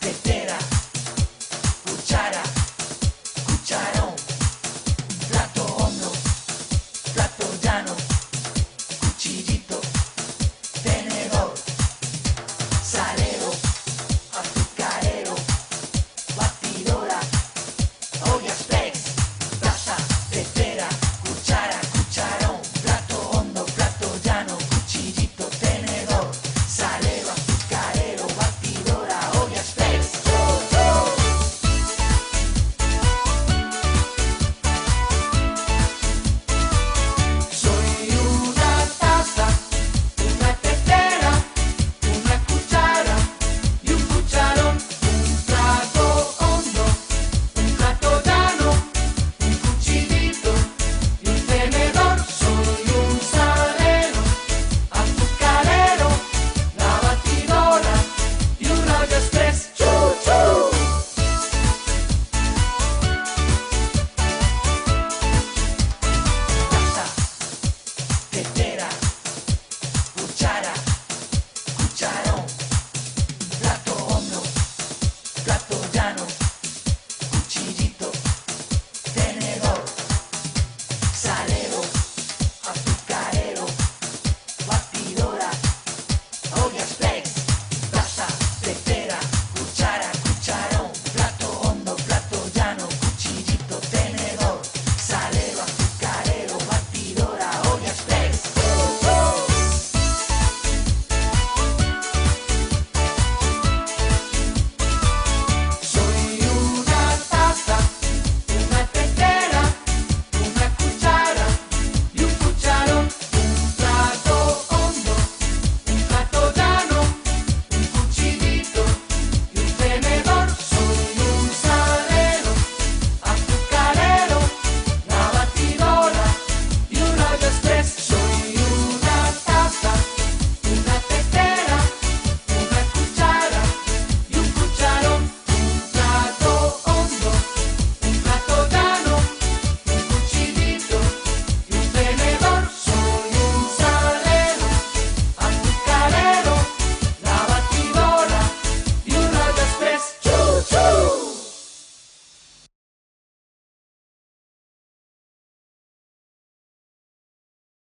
tetera, cuchara, cucharón, plato hondo, plato llano, cuchillito, tenedor, salero, azucarero, batidora, olla express, taza, tetera, cuchara, cucharón, plato hondo, plato llano, cuchillito, tenedor, salero, azucarero, batidora, olla express. Soy una taza, una tetera, una cuchara y un cucharón, un plato hondo, un plato llano, un cuchillito y un tenedor. Soy un salero, azucarero, la batidora y una olla express. ¡Chu, chu! Taza, tetera,